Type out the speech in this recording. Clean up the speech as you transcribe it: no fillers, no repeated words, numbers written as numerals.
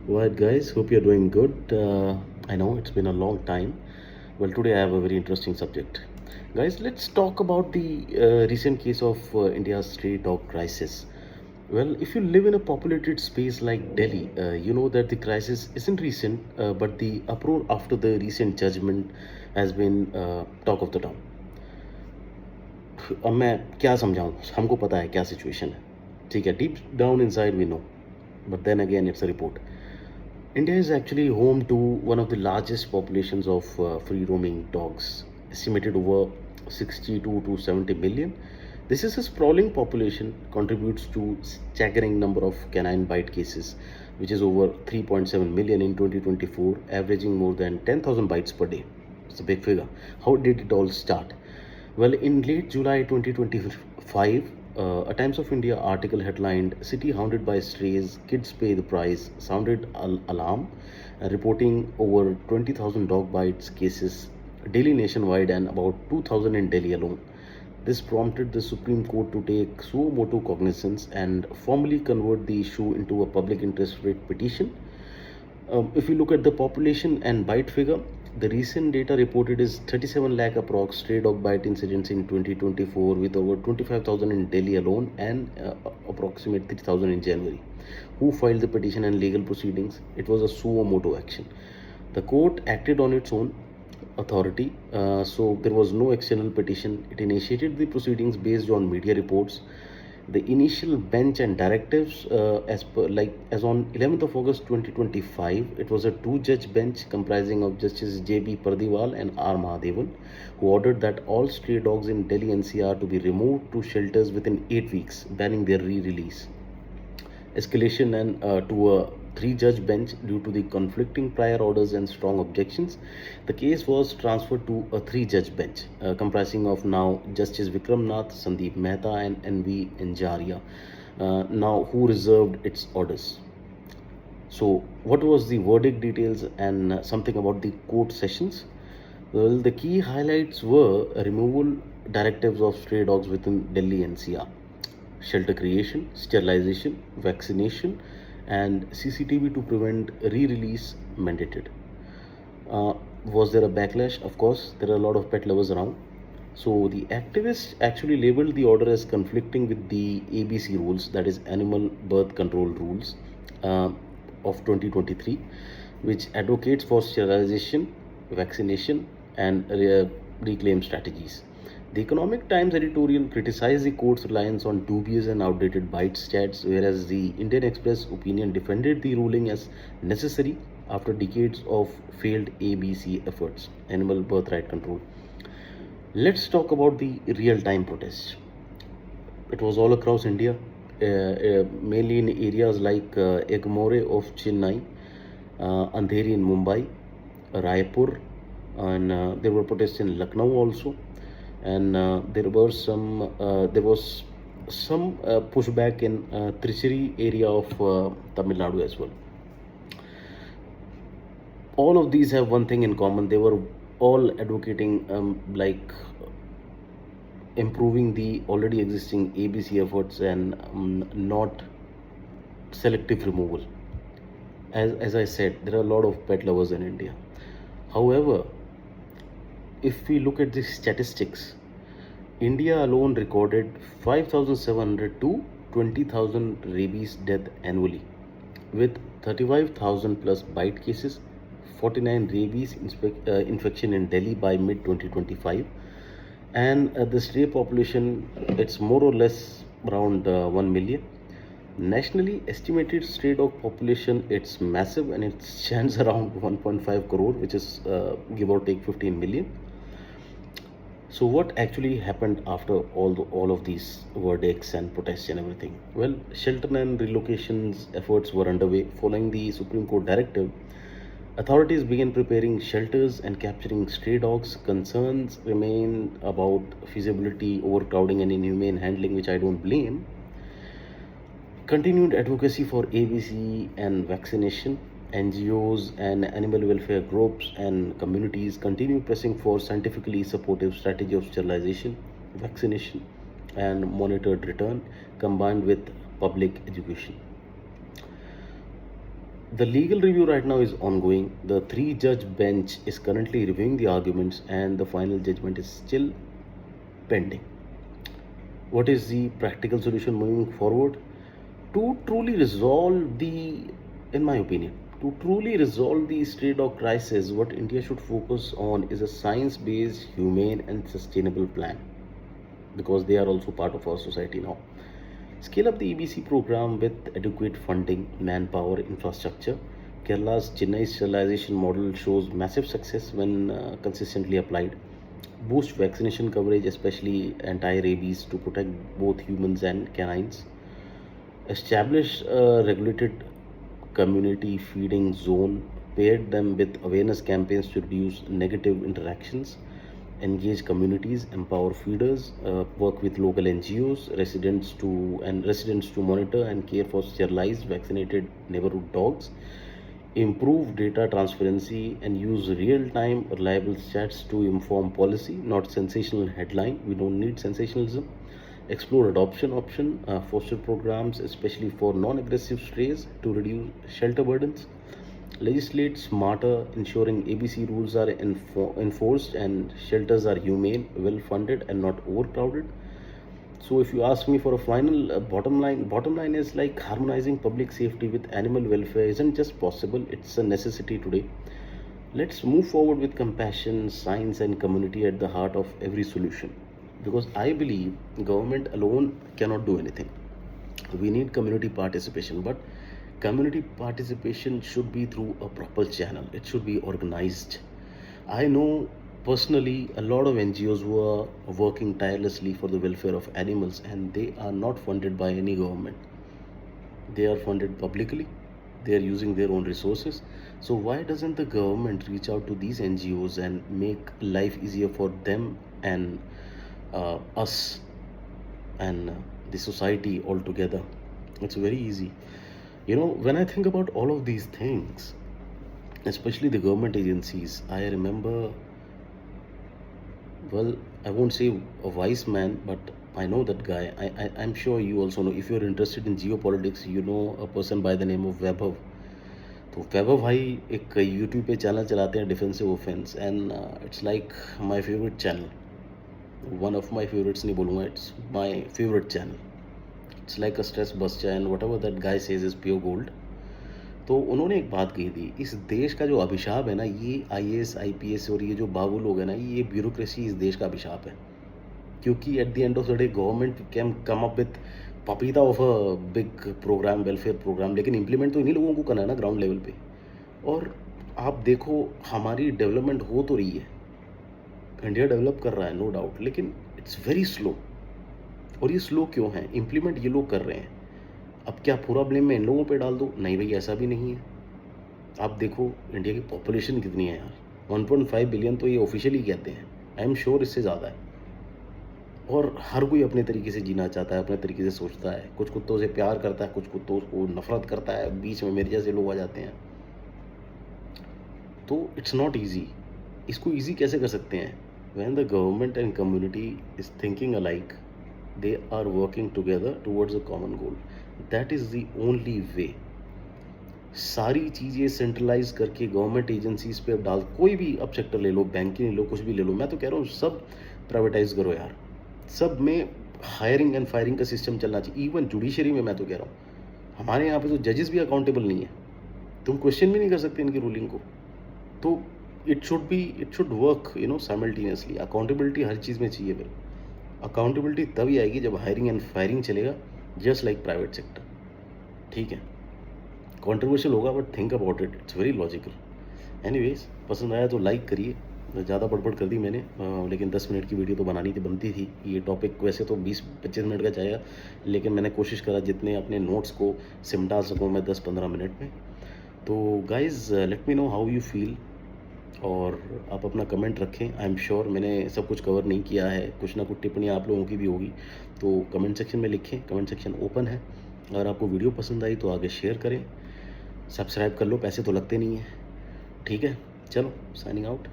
Right, guys, hope you're doing good. I know it's been a long time. Well, today I have a very interesting subject. Guys, let's talk about the recent case of India's stray dog crisis. Well, if you live in a populated space like Delhi, you know that the crisis isn't recent, but the uproar after the recent judgment has been talk of the town. अब मैं क्या समझाऊं हमको पता है क्या situation है ठीक है deep down inside we know but then again it's a report India is actually home to one of the largest populations of free roaming dogs, estimated over 62 to 70 million. This is a sprawling population, contributes to staggering number of canine bite cases, which is over 3.7 million in 2024, averaging more than 10,000 bites per day. It's a big figure. How did it all start? Well, in late July 2025, a Times of India article headlined City Hounded by Strays, Kids Pay the Price sounded alarm, reporting over 20,000 dog bites cases daily nationwide and about 2,000 in Delhi alone. This prompted the Supreme Court to take suo motu cognizance and formally convert the issue into a public interest writ petition. If we look at the population and bite figure, the recent data reported is 37 lakh approx stray dog bite incidents in 2024 with over 25,000 in Delhi alone and approximate 3,000 in January. Who filed the petition and legal proceedings? It was a suo motu action. The court acted on its own authority, so there was no external petition. It initiated the proceedings based on media reports. The initial bench and directives, as on 11th of August 2025, it was a two-judge bench comprising of Justice J.B. Pardiwal and R. Mahadevan, who ordered that all stray dogs in Delhi NCR to be removed to shelters within 8 weeks, banning their re-release. Escalation and to a three-judge bench due to the conflicting prior orders and strong objections. The case was transferred to a three-judge bench comprising of now Justice Vikram Nath, Sandeep Mehta and N.V. Anjaria, now who reserved its orders. So what was the verdict details and something about the court sessions? Well, the key highlights were removal directives of stray dogs within Delhi NCR, shelter creation, sterilization, vaccination, and CCTV to prevent re-release mandated. Was there a backlash? Of course, there are a lot of pet lovers around. So the activists actually labeled the order as conflicting with the ABC rules, that is Animal Birth Control Rules of 2023, which advocates for sterilization, vaccination, and reclaim strategies. The Economic Times editorial criticized the court's reliance on dubious and outdated bite stats, whereas the Indian Express opinion defended the ruling as necessary after decades of failed ABC efforts, animal birth right control. Let's talk about the real-time protests. It was all across India, mainly in areas like Egmore of Chennai, Andheri in Mumbai, Raipur, and there were protests in Lucknow also, and there was some pushback in Trichy area of Tamil Nadu as well. All of these have one thing in common: they were all advocating improving the already existing ABC efforts and not selective removal. As I said, there are a lot of pet lovers in India. However, if we look at the statistics, India alone recorded 5,700 to 20,000 rabies death annually, with 35,000 plus bite cases, 49 rabies infection in Delhi by mid 2025, and the stray population, it's more or less around 1 million. Nationally estimated stray dog population, it's massive and it stands around 1.5 crore, which is give or take 15 million. So what actually happened after all of these verdicts and protests and everything? Well, shelter and relocations efforts were underway following the Supreme Court directive. Authorities began preparing shelters and capturing stray dogs. Concerns remain about feasibility, overcrowding, and inhumane handling, which I don't blame. Continued advocacy for ABC and vaccination. NGOs and animal welfare groups and communities continue pressing for scientifically supportive strategy of sterilization, vaccination, and monitored return combined with public education. The legal review right now is ongoing. The three-judge bench is currently reviewing the arguments, and the final judgment is still pending. What is the practical solution moving forward? To truly resolve the, in my opinion, to truly resolve the stray dog crisis, what India should focus on is a science-based, humane, and sustainable plan, because they are also part of our society now. Scale up the EBC program with adequate funding, manpower, infrastructure. Kerala's Chennai sterilization model shows massive success when consistently applied. Boost vaccination coverage, especially anti-rabies, to protect both humans and canines. Establish a regulated community feeding zone, paired them with awareness campaigns to reduce negative interactions, engage communities, empower feeders, work with local NGOs, residents to monitor and care for sterilized, vaccinated neighborhood dogs, improve data transparency, and use real-time, reliable stats to inform policy, not sensational headline. We don't need sensationalism. Explore adoption option, foster programs, especially for non-aggressive strays to reduce shelter burdens. Legislate smarter, ensuring ABC rules are enforced and shelters are humane, well-funded, and not overcrowded. So, if you ask me for a final bottom line is like harmonizing public safety with animal welfare isn't just possible; it's a necessity today. Let's move forward with compassion, science, and community at the heart of every solution. Because I believe government alone cannot do anything. We need community participation, but community participation should be through a proper channel. It should be organized. I know personally a lot of NGOs who are working tirelessly for the welfare of animals, and they are not funded by any government. They are funded publicly. They are using their own resources. So why doesn't the government reach out to these NGOs and make life easier for them and us and the society altogether? It's very easy. When I think about all of these things, especially the government agencies, I remember, well, I won't say a wise man, but I know that guy. I'm sure you also know. If you're interested in geopolitics, you know a person by the name of Vaibhav. तो वैभव भाई एक YouTube पे channel चलाते हैं, defensive offence, and it's like my favourite channel. One of my favourites नहीं बोलूँगा, it's my favourite channel. It's like a stress buster and what ever that guy says is pure gold. तो उन्होंने एक बात कही थी, इस देश का जो अभिशाप है ना, ये IAS IPS और ये जो बाबू लोग हैं ना, ये ब्यूरोक्रेसी इस देश का अभिशाप है. क्योंकि at the end of the day government can come up with पपीता of a big program, welfare program, लेकिन इम्प्लीमेंट तो इन्हीं लोगों को करना है ना ग्राउंड लेवल पे. और आप देखो हमारी डेवलपमेंट हो तो रही है, इंडिया डेवलप कर रहा है नो डाउट, लेकिन इट्स वेरी स्लो. और ये स्लो क्यों है? इम्प्लीमेंट ये लोग कर रहे हैं. अब क्या पूरा ब्लेम मैं इन लोगों पे डाल दूँ? नहीं भाई, ऐसा भी नहीं है. आप देखो इंडिया की पॉपुलेशन कितनी है यार, 1.5 बिलियन तो ये ऑफिशियली कहते हैं. आई एम श्योर इससे ज़्यादा है. और हर कोई अपने तरीके से जीना चाहता है, अपने तरीके से सोचता है. कुछ कुत्तों से प्यार करता है, कुछ कुत्तों को नफरत करता है, बीच में मेरे जैसे लोग आ जाते हैं. तो इट्स नॉट ईजी. इसको ईजी कैसे कर सकते हैं? When the government and community is thinking alike, they are working together towards a common goal. That is the only way. सारी चीज़ें सेंट्रलाइज करके गवर्नमेंट एजेंसीज पे डाल, कोई भी अब सेक्टर ले लो, बैंकिंग ले लो, कुछ भी ले लो, मैं तो कह रहा हूँ सब प्राइवेटाइज करो यार. सब में हायरिंग एंड फायरिंग का सिस्टम चलना चाहिए. इवन जुडिशरी में मैं तो कह रहा हूँ, हमारे यहाँ पे तो जजेस भी अकाउंटेबल नहीं है. तुम क्वेश्चन भी नहीं कर सकते इनकी रूलिंग को. तो it should work simultaneously. Accountability हर चीज़ में चाहिए. फिर अकाउंटेबिलिटी तभी आएगी जब हायरिंग एंड फायरिंग चलेगा, जस्ट लाइक प्राइवेट सेक्टर. ठीक है, कॉन्ट्रोवर्शियल होगा but think about it, it's very logical. Anyways, पसंद आया तो लाइक करिए. ज़्यादा बड़बड़ कर दी मैंने, लेकिन 10 मिनट की वीडियो तो बनती थी. ये टॉपिक वैसे तो 20-25 मिनट का चाहिए, लेकिन मैंने कोशिश करा जितने अपने नोट्स को सिमटा सकूँ मैं 10-15 मिनट में. तो guys, let me know how you feel, और आप अपना कमेंट रखें. आई एम श्योर मैंने सब कुछ कवर नहीं किया है, कुछ ना कुछ टिप्पणियाँ आप लोगों की भी होगी, तो कमेंट सेक्शन में लिखें. कमेंट सेक्शन ओपन है. अगर आपको वीडियो पसंद आई तो आगे शेयर करें, सब्सक्राइब कर लो, पैसे तो लगते नहीं हैं. ठीक है, चलो साइनिंग आउट.